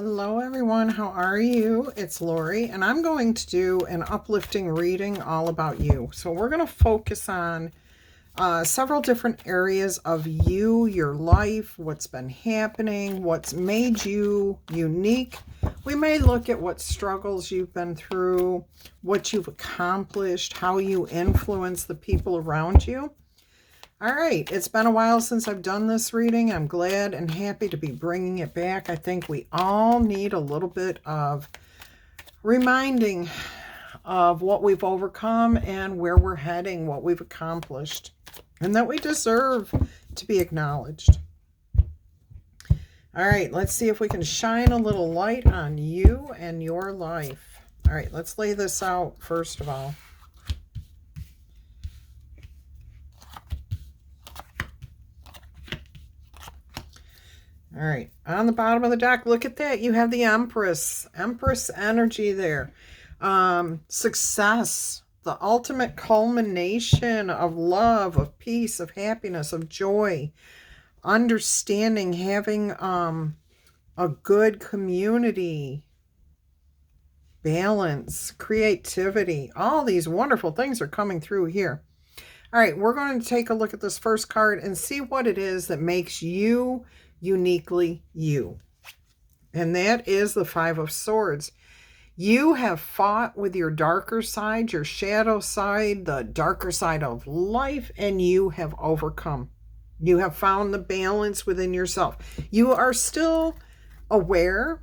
Hello everyone, how are you? It's Laurie, and I'm going to do an uplifting reading all about you. So we're going to focus on several different areas of you, your life, what's been happening, what's made you unique. We may look at what struggles you've been through, what you've accomplished, how you influence the people around you. All right, it's been a while since I've done this reading. I'm glad and happy to be bringing it back. I think we all need a little bit of reminding of what we've overcome and where we're heading, what we've accomplished, and that we deserve to be acknowledged. All right, let's see if we can shine a little light on you and your life. All right, let's lay this out first of all. All right, on the bottom of the deck, look at that. You have the Empress energy there. Success, the ultimate culmination of love, of peace, of happiness, of joy, understanding, having a good community, balance, creativity. All these wonderful things are coming through here. All right, we're going to take a look at this first card and see what it is that makes you uniquely you. And that is the Five of Swords. You have fought with your darker side, your shadow side, the darker side of life, and you have overcome. You have found the balance within yourself. You are still aware.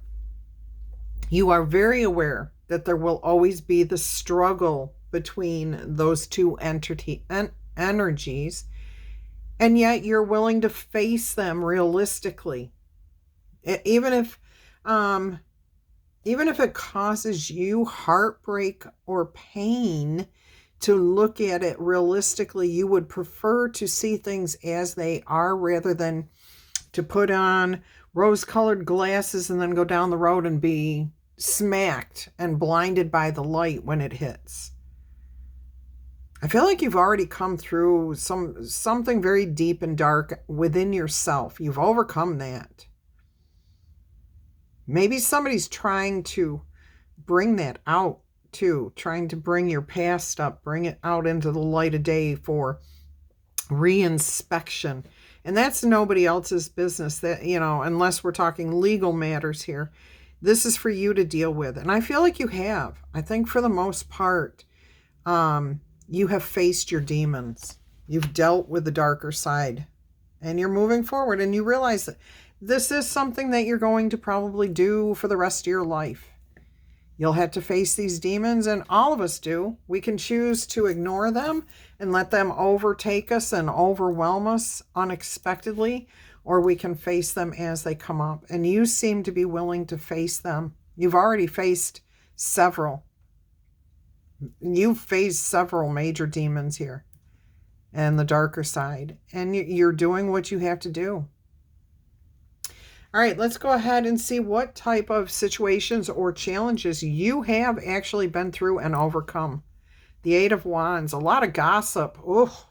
You are very aware that there will always be the struggle between those two energies. And yet you're willing to face them realistically. Even if it causes you heartbreak or pain to look at it realistically, you would prefer to see things as they are rather than to put on rose-colored glasses and then go down the road and be smacked and blinded by the light when it hits. I feel like you've already come through something very deep and dark within yourself. You've overcome that. Maybe somebody's trying to bring that out too, trying to bring your past up, bring it out into the light of day for reinspection. And that's nobody else's business, that, unless we're talking legal matters here. This is for you to deal with. And I feel like you have. I think for the most part, you have faced your demons. You've dealt with the darker side. And you're moving forward. And you realize that this is something that you're going to probably do for the rest of your life. You'll have to face these demons, and all of us do. We can choose to ignore them and let them overtake us and overwhelm us unexpectedly, or we can face them as they come up. And you seem to be willing to face them. You've already faced several. You've faced several major demons here and the darker side, and you're doing what you have to do. All right, let's go ahead and see what type of situations or challenges you have actually been through and overcome. The Eight of Wands, a lot of gossip. Oh,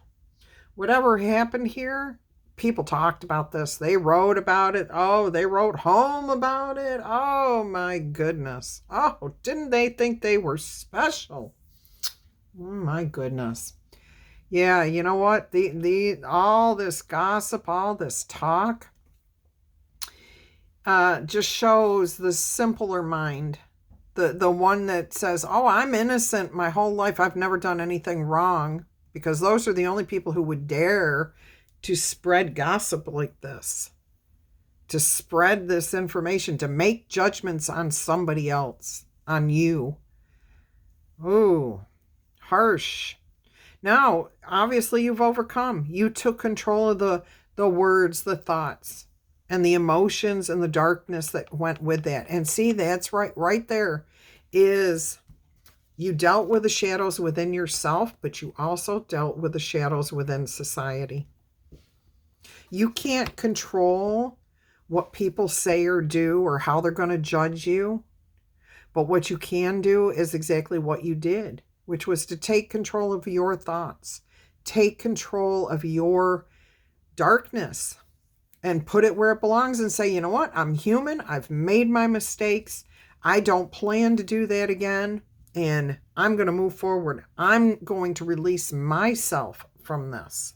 whatever happened here, people talked about this. They wrote about it. Oh, they wrote home about it. Oh, my goodness. Oh, didn't they think they were special? Oh, my goodness. Yeah, you know what? All this gossip, all this talk, just shows the simpler mind. The one that says, oh, I'm innocent my whole life. I've never done anything wrong. Because those are the only people who would dare to spread gossip like this. To spread this information. To make judgments on somebody else. On you. Ooh, harsh. Now, obviously you've overcome. You took control of the words, the thoughts, and the emotions and the darkness that went with that. And see, that's right there is you dealt with the shadows within yourself, but you also dealt with the shadows within society. You can't control what people say or do or how they're going to judge you. But what you can do is exactly what you did, which was to take control of your thoughts, take control of your darkness, and put it where it belongs and say, you know what? I'm human. I've made my mistakes. I don't plan to do that again. And I'm going to move forward. I'm going to release myself from this.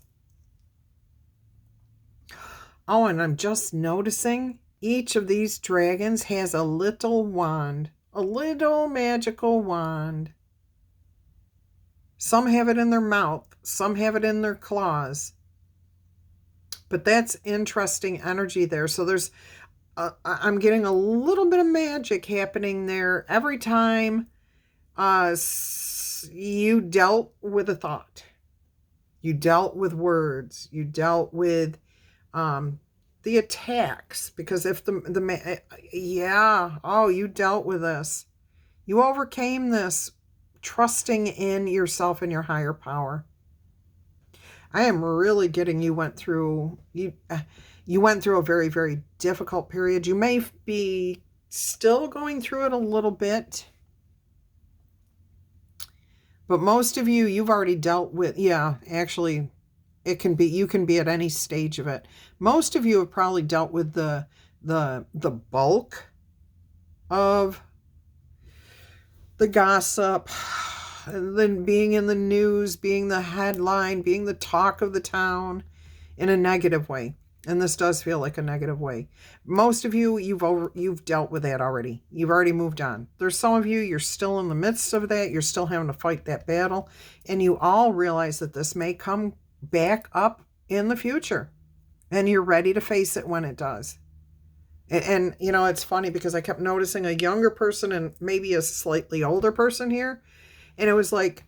Oh, and I'm just noticing each of these dragons has a little wand, a little magical wand. Some have it in their mouth. Some have it in their claws. But that's interesting energy there. So I'm getting a little bit of magic happening there every time you dealt with a thought. You dealt with words. You dealt with the attacks. Because if you dealt with this. You overcame this, trusting in yourself and your higher power. I am really getting you went through a very, very difficult period. You may be still going through it a little bit. But most of you've already dealt with, actually, you can be at any stage of it. Most of you have probably dealt with the bulk of the gossip, and then being in the news, being the headline, being the talk of the town in a negative way. And this does feel like a negative way. Most of you, you've dealt with that already. You've already moved on. There's some of you, you're still in the midst of that. You're still having to fight that battle. And you all realize that this may come back up in the future. And you're ready to face it when it does. And it's funny because I kept noticing a younger person and maybe a slightly older person here. And it was like,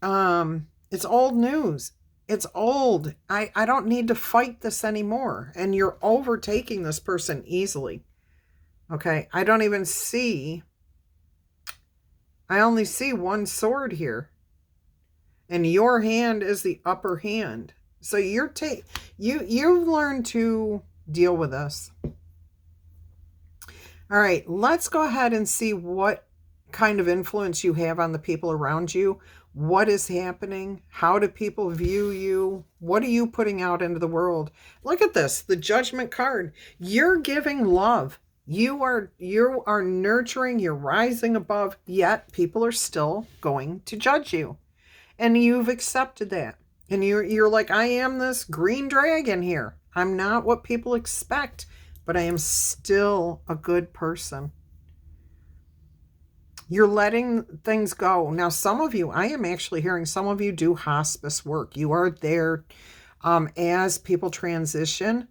it's old news. It's old. I don't need to fight this anymore. And you're overtaking this person easily. Okay. I only see one sword here. And your hand is the upper hand. So you've learned to deal with this. All right, let's go ahead and see what kind of influence you have on the people around you. What is happening? How do people view you? What are you putting out into the world? Look at this, the Judgment card. You're giving love. You are nurturing, you're rising above, yet people are still going to judge you. And you've accepted that. And you're like, I am this green dragon here. I'm not what people expect, but I am still a good person. You're letting things go. Now, some of you, I am actually hearing some of you do hospice work. You are there as people transition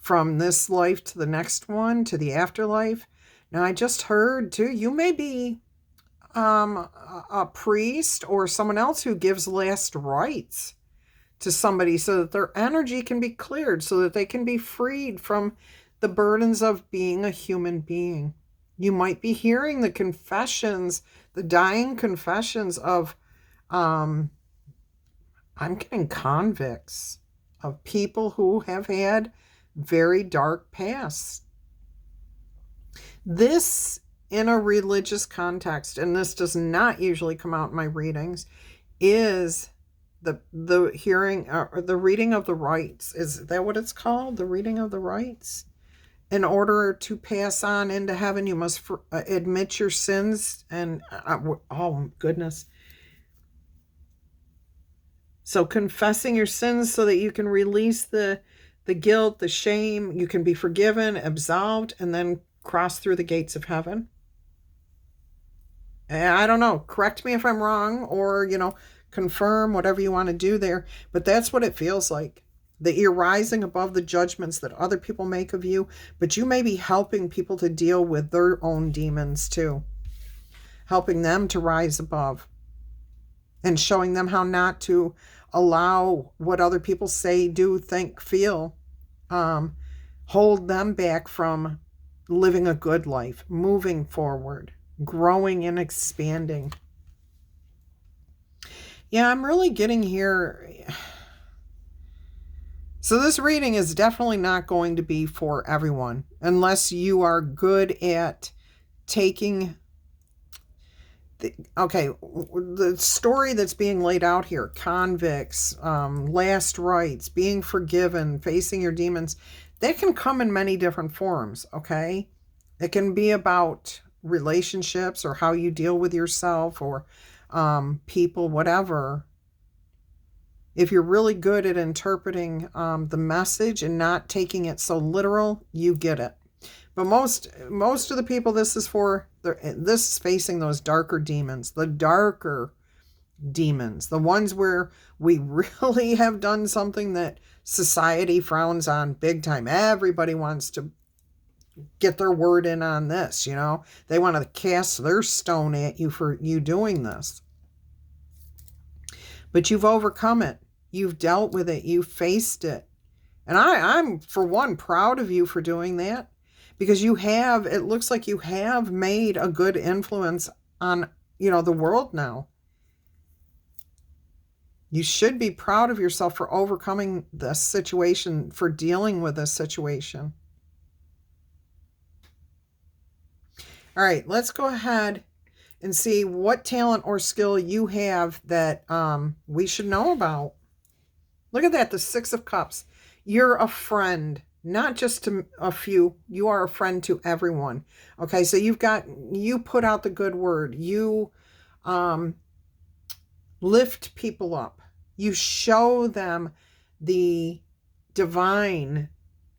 from this life to the next one, to the afterlife. Now, I just heard, too, you may be a priest or someone else who gives last rites to somebody so that their energy can be cleared, so that they can be freed from the burdens of being a human being. You might be hearing the confessions, the dying confessions of, I'm getting convicts, of people who have had very dark pasts. This, in a religious context, and this does not usually come out in my readings, is the hearing or the reading of the rites. Is that what it's called? The reading of the rites? In order to pass on into heaven, you must admit your sins and, oh goodness. So confessing your sins so that you can release the guilt, the shame, you can be forgiven, absolved, and then cross through the gates of heaven. And I don't know, correct me if I'm wrong, or, confirm whatever you want to do there. But that's what it feels like. That you're rising above the judgments that other people make of you, but you may be helping people to deal with their own demons too. Helping them to rise above and showing them how not to allow what other people say, do, think, feel, hold them back from living a good life, moving forward, growing and expanding. Yeah, I'm really getting here. So this reading is definitely not going to be for everyone unless you are good at taking Okay, the story that's being laid out here, convicts, last rites, being forgiven, facing your demons, that can come in many different forms, okay? It can be about relationships or how you deal with yourself or people, whatever. If you're really good at interpreting the message and not taking it so literal, you get it. But most of the people this is for, this is facing those darker demons, the darker demons, the ones where we really have done something that society frowns on big time. Everybody wants to get their word in on this, you know. They want to cast their stone at you for you doing this. But you've overcome it. You've dealt with it. You've faced it. And I'm, for one, proud of you for doing that. Because it looks like you have made a good influence on, the world now. You should be proud of yourself for overcoming this situation, for dealing with this situation. All right, let's go ahead and see what talent or skill you have that we should know about. Look at that, the Six of Cups. You're a friend. Not just to a few, you are a friend to everyone. Okay, so you put out the good word. You lift people up. You show them the divine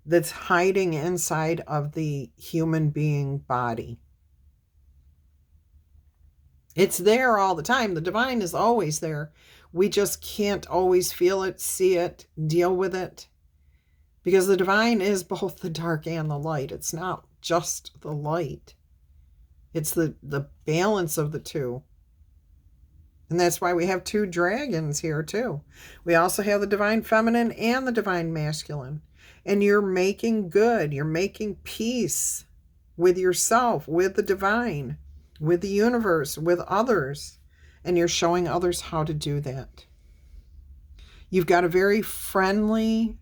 that's hiding inside of the human being body. It's there all the time. The divine is always there. We just can't always feel it, see it, deal with it. Because the divine is both the dark and the light. It's not just the light. It's the balance of the two. And that's why we have two dragons here too. We also have the divine feminine and the divine masculine. And you're making good. You're making peace with yourself, with the divine, with the universe, with others. And you're showing others how to do that. You've got a very friendly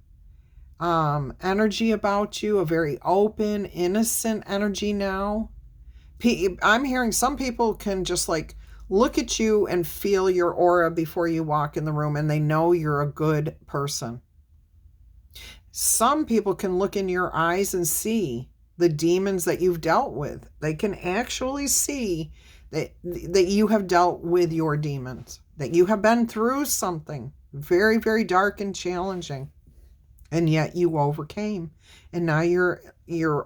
energy about you, a very open, innocent energy now. I'm hearing some people can just like look at you and feel your aura before you walk in the room, and they know you're a good person. Some people can look in your eyes and see the demons that you've dealt with. They can actually see that you have dealt with your demons, that you have been through something very, very dark and challenging. And yet you overcame. And now your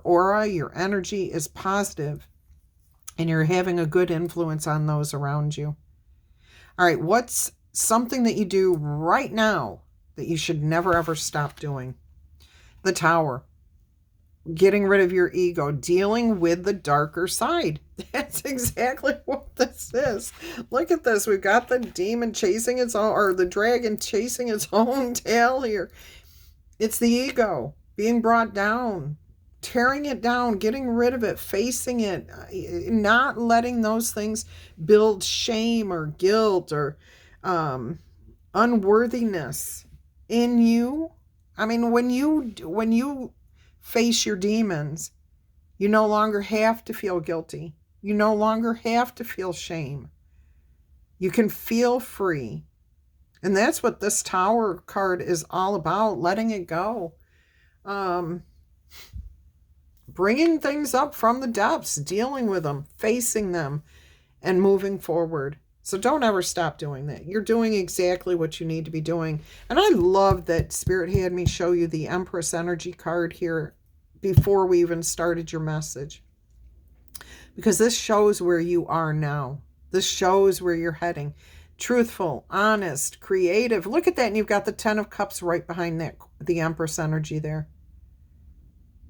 aura, your energy is positive. And you're having a good influence on those around you. All right, what's something that you do right now that you should never, ever stop doing? The Tower. Getting rid of your ego. Dealing with the darker side. That's exactly what this is. Look at this. We've got the demon chasing its own, or the dragon chasing its own tail here. It's the ego being brought down, tearing it down, getting rid of it, facing it, not letting those things build shame or guilt or unworthiness in you. I mean, when you face your demons, you no longer have to feel guilty. You no longer have to feel shame. You can feel free. And that's what this Tower card is all about, letting it go. Bringing things up from the depths, dealing with them, facing them, and moving forward. So don't ever stop doing that. You're doing exactly what you need to be doing. And I love that Spirit had me show you the Empress Energy card here before we even started your message. Because this shows where you are now. This shows where you're heading. Truthful, honest, creative. Look at that. And you've got the 10 of Cups right behind that, the Empress energy there.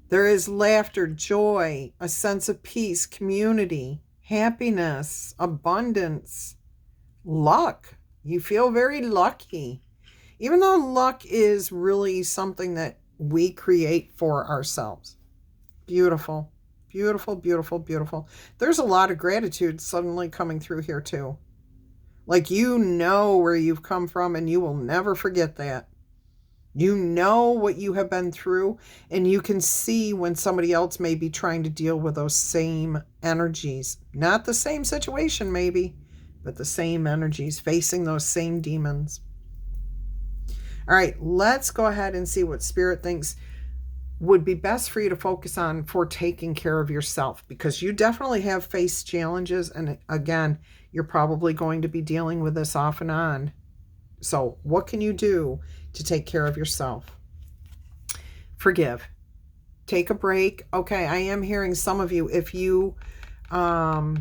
There is laughter, joy, a sense of peace, community, happiness, abundance, luck. You feel very lucky. Even though luck is really something that we create for ourselves. Beautiful, beautiful, beautiful, beautiful. There's a lot of gratitude suddenly coming through here too. Like you know where you've come from and you will never forget that. You know what you have been through, and you can see when somebody else may be trying to deal with those same energies. Not the same situation, maybe, but the same energies, facing those same demons. All right, let's go ahead and see what Spirit thinks would be best for you to focus on for taking care of yourself, because you definitely have faced challenges. And again, you're probably going to be dealing with this off and on. So what can you do to take care of yourself? Forgive. Take a break. Okay, I am hearing some of you, if you are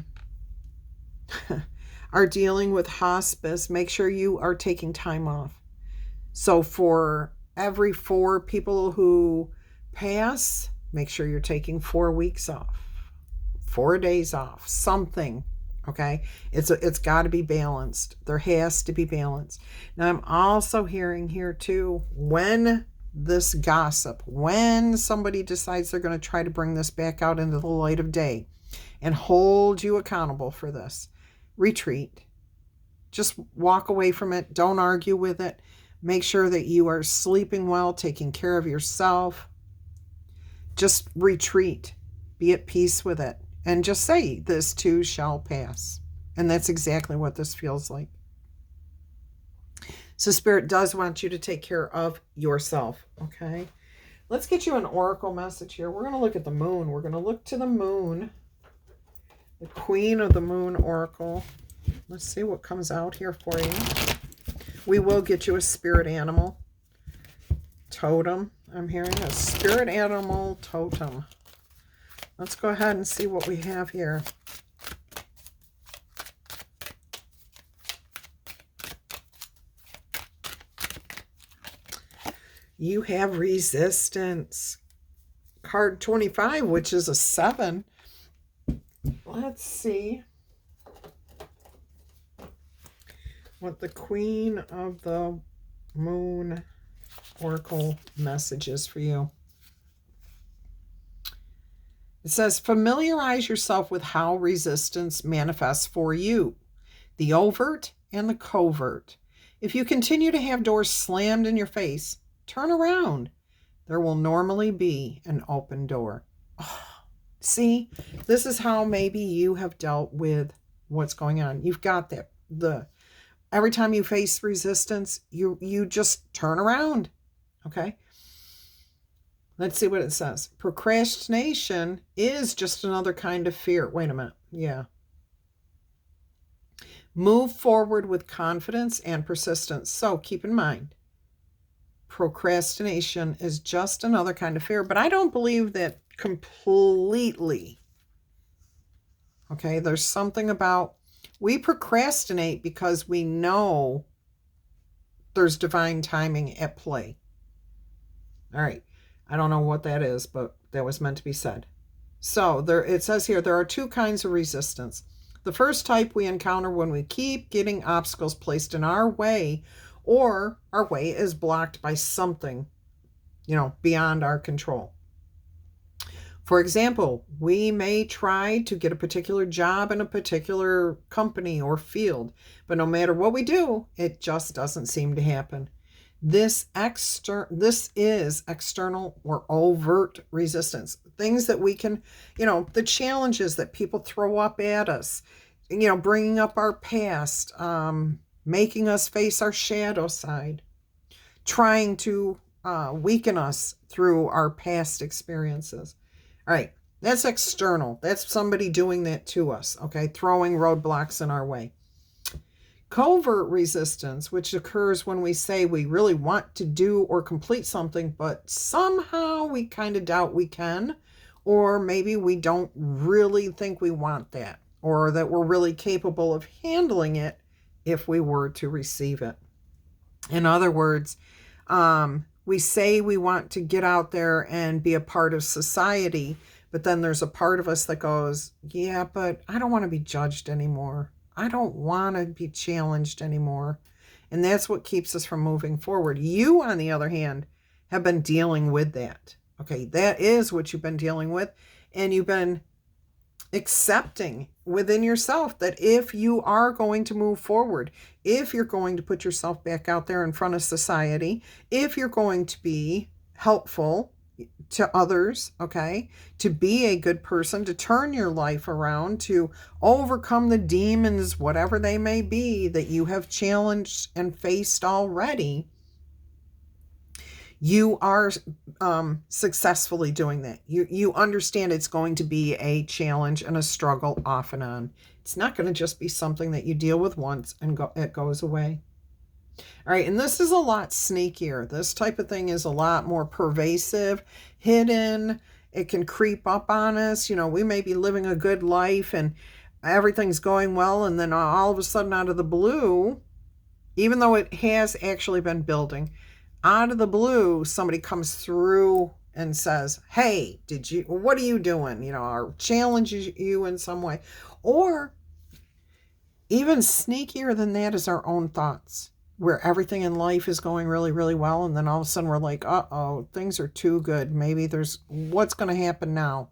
dealing with hospice, make sure you are taking time off. So for every 4 people who pass, make sure you're taking 4 weeks off, 4 days off, something. Okay, it's got to be balanced. There has to be balance. Now, I'm also hearing here too, when this gossip, when somebody decides they're going to try to bring this back out into the light of day and hold you accountable for this, retreat. Just walk away from it. Don't argue with it. Make sure that you are sleeping well, taking care of yourself. Just retreat. Be at peace with it. And just say, this too shall pass. And that's exactly what this feels like. So Spirit does want you to take care of yourself, okay? Let's get you an oracle message here. We're going to look at the moon. We're going to look to the moon, the Queen of the Moon oracle. Let's see what comes out here for you. We will get you a spirit animal totem. I'm hearing a spirit animal totem. Let's go ahead and see what we have here. You have resistance. Card 25, which is a 7. Let's see what the Queen of the Moon oracle message is for you. It says, familiarize yourself with how resistance manifests for you, the overt and the covert. If you continue to have doors slammed in your face, turn around. There will normally be an open door. Oh, see, this is how maybe you have dealt with what's going on. You've got that. Every time you face resistance, you just turn around. Okay? Let's see what it says. Procrastination is just another kind of fear. Wait a minute. Yeah. Move forward with confidence and persistence. So keep in mind, procrastination is just another kind of fear, but I don't believe that completely. Okay, there's something about, we procrastinate because we know there's divine timing at play. All right. I don't know what that is, but that was meant to be said. So it says here, there are 2 kinds of resistance. The first type we encounter when we keep getting obstacles placed in our way, or our way is blocked by something, beyond our control. For example, we may try to get a particular job in a particular company or field, but no matter what we do, it just doesn't seem to happen. This is external or overt resistance. Things that we can, the challenges that people throw up at us, bringing up our past, making us face our shadow side, trying to weaken us through our past experiences. All right, that's external. That's somebody doing that to us, okay? Throwing roadblocks in our way. Covert resistance, which occurs when we say we really want to do or complete something, but somehow we kind of doubt we can, or maybe we don't really think we want that, or that we're really capable of handling it if we were to receive it. In other words, we say we want to get out there and be a part of society, but then there's a part of us that goes, yeah, but I don't want to be judged anymore. I don't want to be challenged anymore. And that's what keeps us from moving forward. You, on the other hand, have been dealing with that. Okay, that is what you've been dealing with. And you've been accepting within yourself that if you are going to move forward, if you're going to put yourself back out there in front of society, if you're going to be helpful to others, okay, to be a good person, to turn your life around, to overcome the demons, whatever they may be, that you have challenged and faced already, you are successfully doing that. You understand it's going to be a challenge and a struggle off and on. It's not going to just be something that you deal with once and it goes away. All right, and this is a lot sneakier. This type of thing is a lot more pervasive, hidden. It can creep up on us. You know, we may be living a good life and everything's going well, and then all of a sudden out of the blue, even though it has actually been building, out of the blue, somebody comes through and says, hey, what are you doing? You know, or challenges you in some way. Or even sneakier than that is our own thoughts, where everything in life is going really, really well. And then all of a sudden we're like, uh-oh, things are too good. Maybe what's going to happen now?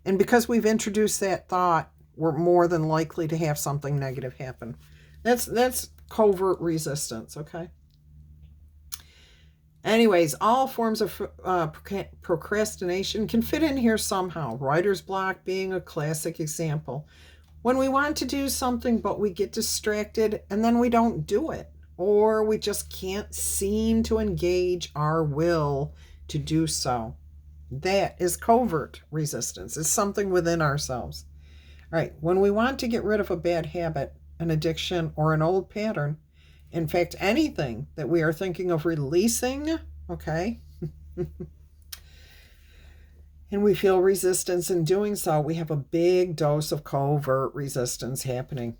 And because we've introduced that thought, we're more than likely to have something negative happen. That's covert resistance, okay? Anyways, all forms of procrastination can fit in here somehow. Writer's block being a classic example. When we want to do something, but we get distracted and then we don't do it, or we just can't seem to engage our will to do so. That is covert resistance. It's something within ourselves. All right, when we want to get rid of a bad habit, an addiction, or an old pattern, in fact, anything that we are thinking of releasing, okay, and we feel resistance in doing so, we have a big dose of covert resistance happening.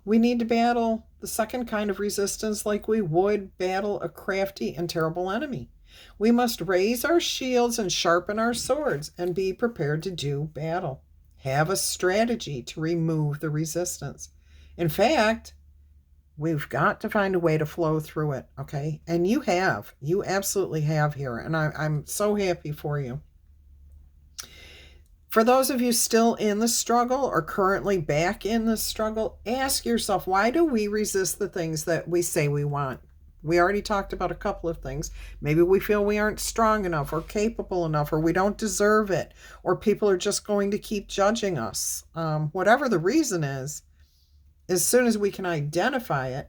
We need to battle the second kind of resistance like we would battle a crafty and terrible enemy. We must raise our shields and sharpen our swords and be prepared to do battle. Have a strategy to remove the resistance. In fact, we've got to find a way to flow through it, okay? And you absolutely have here, and I'm so happy for you. For those of you still in the struggle or currently back in the struggle, ask yourself, why do we resist the things that we say we want? We already talked about a couple of things. Maybe we feel we aren't strong enough or capable enough, or we don't deserve it, or people are just going to keep judging us. Whatever the reason is, as soon as we can identify it,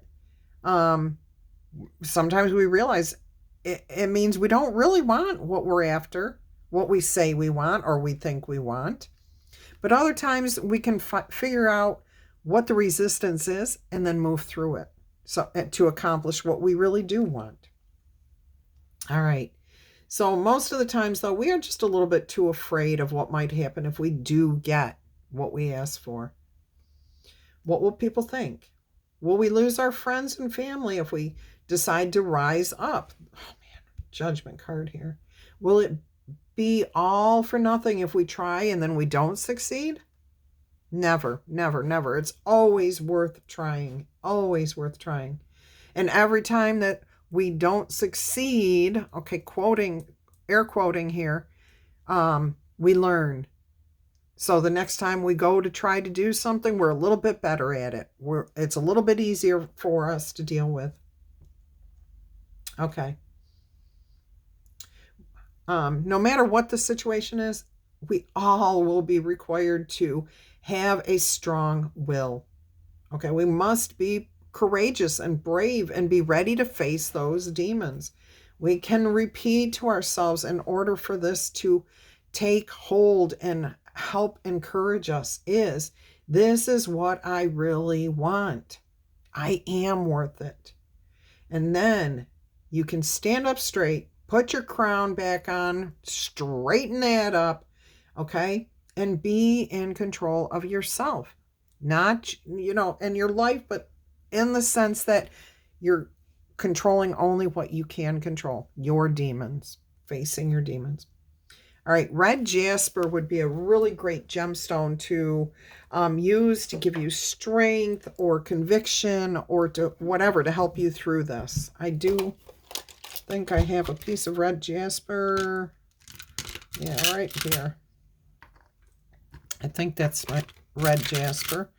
sometimes we realize it means we don't really want what we're after, what we say we want or we think we want. But other times we can figure out what the resistance is and then move through it to accomplish what we really do want. All right. So most of the times, though, we are just a little bit too afraid of what might happen if we do get what we ask for. What will people think? Will we lose our friends and family if we decide to rise up? Oh man, judgment card here. Will it be all for nothing if we try and then we don't succeed? Never, never, never. It's always worth trying. Always worth trying. And every time that we don't succeed, okay, air quoting here, we learn. So the next time we go to try to do something, we're a little bit better at it. It's a little bit easier for us to deal with. Okay. No matter what the situation is, we all will be required to have a strong will. Okay, we must be courageous and brave and be ready to face those demons. We can repeat to ourselves in order for this to take hold and help encourage us this is what I really want. I am worth it. And then you can stand up straight, put your crown back on, straighten that up, okay? And be in control of yourself. Not, in your life, but in the sense that you're controlling only what you can control. Your demons, facing your demons. All right, red jasper would be a really great gemstone to use to give you strength or conviction or to whatever to help you through this. I do think I have a piece of red jasper. Yeah, right here. I think that's my red jasper.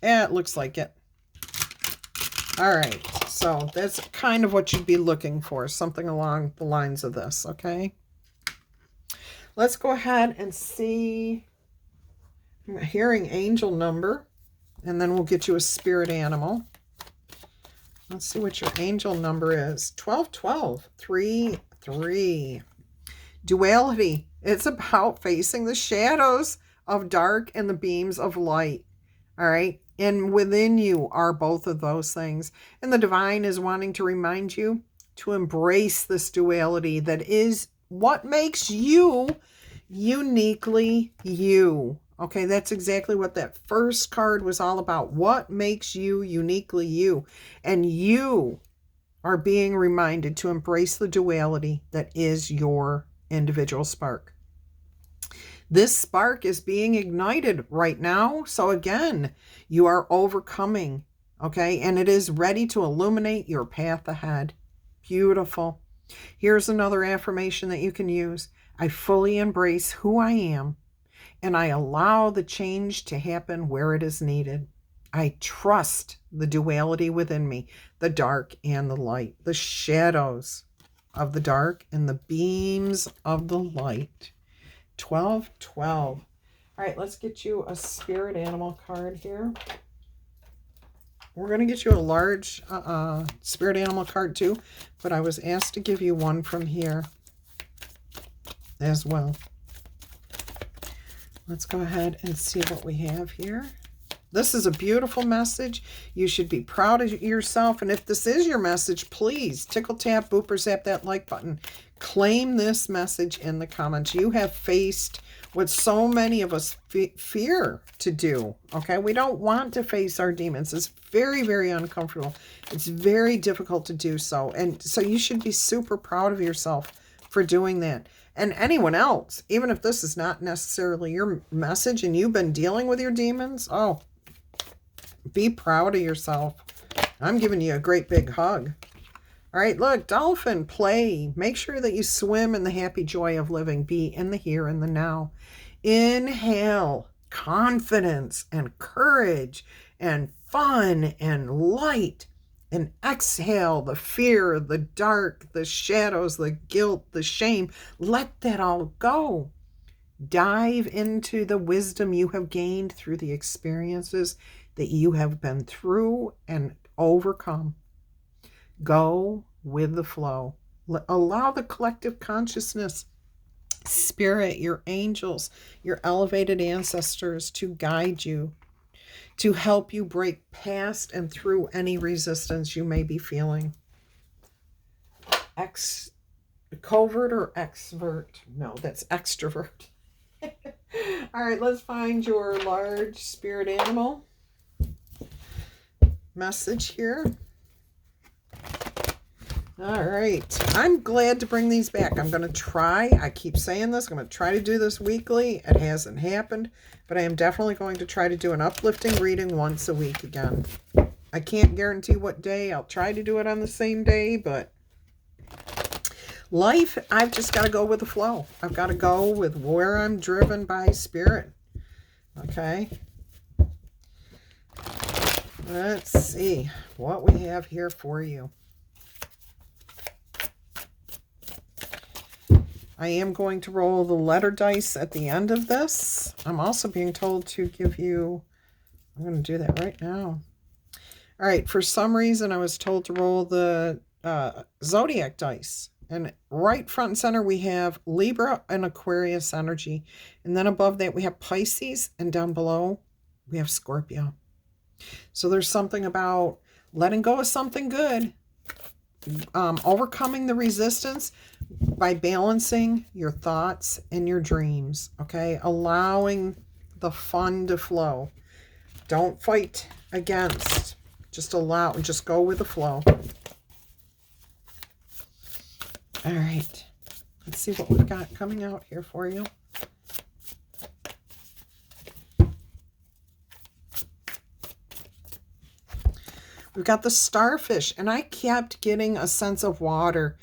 Yeah, it looks like it. All right, so that's kind of what you'd be looking for, something along the lines of this, okay? Let's go ahead and see a hearing angel number, and then we'll get you a spirit animal. Let's see what your angel number is. 1212 33. Duality. It's about facing the shadows of dark and the beams of light. All right. And within you are both of those things. And the divine is wanting to remind you to embrace this duality that is what makes you uniquely you. Okay, that's exactly what that first card was all about. What makes you uniquely you? And you are being reminded to embrace the duality that is your individual spark. This spark is being ignited right now. So again, you are overcoming, okay? And it is ready to illuminate your path ahead. Beautiful. Here's another affirmation that you can use. I fully embrace who I am, and I allow the change to happen where it is needed. I trust the duality within me, the dark and the light, the shadows of the dark and the beams of the light. 1212. All right, let's get you a spirit animal card here. We're going to get you a large spirit animal card too, but I was asked to give you one from here as well. Let's go ahead and see what we have here. This is a beautiful message. You should be proud of yourself. And if this is your message, please tickle, tap, booper, zap that like button. Claim this message in the comments. You have faced what so many of us fear to do. Okay, we don't want to face our demons. It's very, very uncomfortable. It's very difficult to do so. And so you should be super proud of yourself for doing that. And anyone else, even if this is not necessarily your message and you've been dealing with your demons, oh, be proud of yourself. I'm giving you a great big hug. All right, look, dolphin, play. Make sure that you swim in the happy joy of living. Be in the here and the now. Inhale confidence and courage and fun and light. And exhale the fear, the dark, the shadows, the guilt, the shame. Let that all go. Dive into the wisdom you have gained through the experiences that you have been through and overcome. Go with the flow. Allow the collective consciousness, spirit, your angels, your elevated ancestors to guide you, to help you break past and through any resistance you may be feeling. Covert or extrovert? No, that's extrovert. All right, let's find your large spirit animal message here. All right, I'm glad to bring these back. I'm going to try. I keep saying this. I'm going to try to do this weekly. It hasn't happened, but I am definitely going to try to do an uplifting reading once a week again. I can't guarantee what day. I'll try to do it on the same day, but life, I've just got to go with the flow. I've got to go with where I'm driven by spirit. Okay. Let's see what we have here for you. I am going to roll the letter dice at the end of this. I'm also being told to give you, I'm going to do that right now. All right, for some reason I was told to roll the zodiac dice. And right front and center we have Libra and Aquarius energy. And then above that we have Pisces, and down below we have Scorpio. So there's something about letting go of something good, overcoming the resistance by balancing your thoughts and your dreams, okay? Allowing the fun to flow. Don't fight against. Just allow, just go with the flow. All right. Let's see what we've got coming out here for you. We've got the Starfish, and I kept getting a sense of water.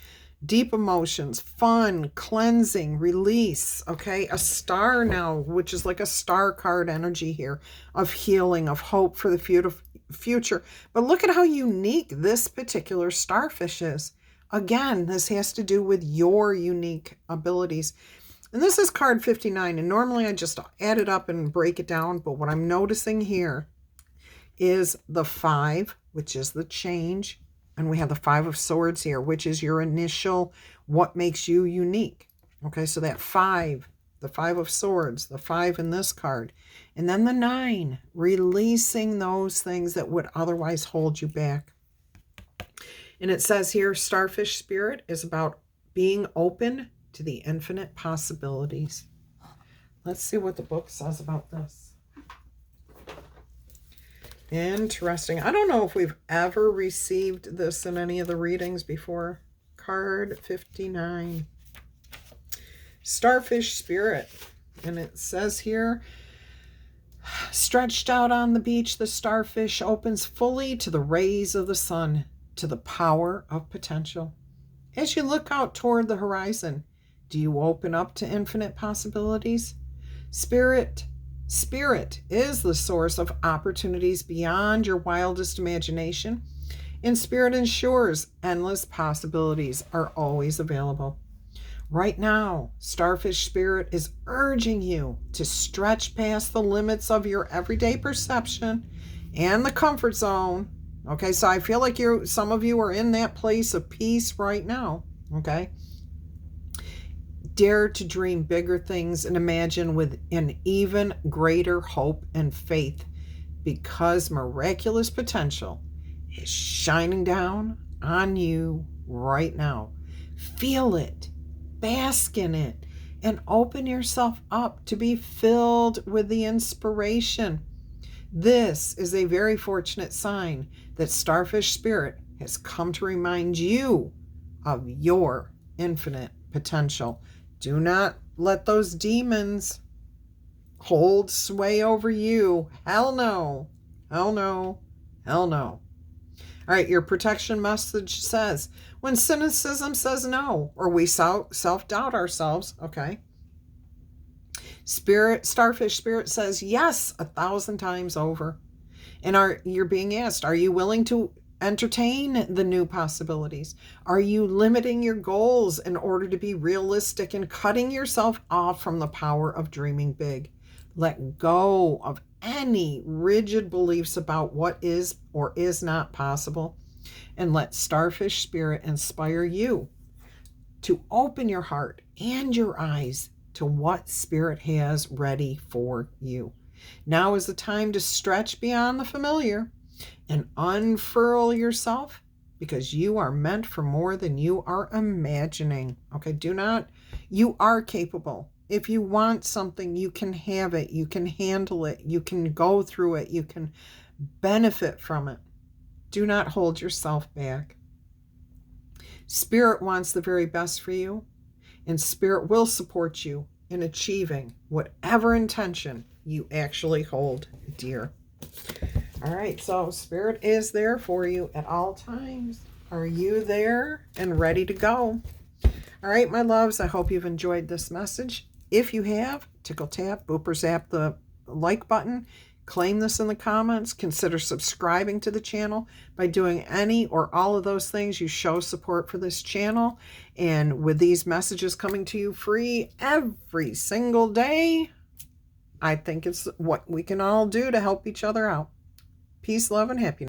deep emotions, fun, cleansing, release, okay? A star now, which is like a star card energy here of healing, of hope for the future. But look at how unique this particular starfish is. Again, this has to do with your unique abilities. And this is card 59, and normally I just add it up and break it down, but what I'm noticing here is the 5, which is the change, and we have the 5 of Swords here, which is your initial, what makes you unique. Okay, so that 5, the 5 of Swords, the 5 in this card, and then the 9, releasing those things that would otherwise hold you back. And it says here, Starfish Spirit is about being open to the infinite possibilities. Let's see what the book says about this. Interesting. I don't know if we've ever received this in any of the readings before. Card 59. Starfish Spirit. And it says here, stretched out on the beach, the starfish opens fully to the rays of the sun, to the power of potential. As you look out toward the horizon, do you open up to infinite possibilities? Spirit is the source of opportunities beyond your wildest imagination, and Spirit ensures endless possibilities are always available. Right now, Starfish Spirit is urging you to stretch past the limits of your everyday perception and the comfort zone. Okay, so I feel like some of you are in that place of peace right now. Okay. Dare to dream bigger things and imagine with an even greater hope and faith, because miraculous potential is shining down on you right now. Feel it, bask in it, and open yourself up to be filled with the inspiration. This is a very fortunate sign that Starfish Spirit has come to remind you of your infinite potential. Do not let those demons hold sway over you. Hell no. Hell no. Hell no. All right, your protection message says, when cynicism says no, or we self-doubt ourselves, okay, Starfish Spirit says yes 1,000 times over. And you're being asked, are you willing to entertain the new possibilities? Are you limiting your goals in order to be realistic and cutting yourself off from the power of dreaming big? Let go of any rigid beliefs about what is or is not possible, and let Starfish Spirit inspire you to open your heart and your eyes to what Spirit has ready for you. Now is the time to stretch beyond the familiar and unfurl yourself, because you are meant for more than you are imagining. Okay, you are capable. If you want something, you can have it. You can handle it. You can go through it. You can benefit from it. Do not hold yourself back. Spirit wants the very best for you, and Spirit will support you in achieving whatever intention you actually hold dear. All right, so Spirit is there for you at all times. Are you there and ready to go? All right, my loves, I hope you've enjoyed this message. If you have, tickle tap, booper zap the like button, claim this in the comments, consider subscribing to the channel. By doing any or all of those things, you show support for this channel. And with these messages coming to you free every single day, I think it's what we can all do to help each other out. Peace, love, and happiness.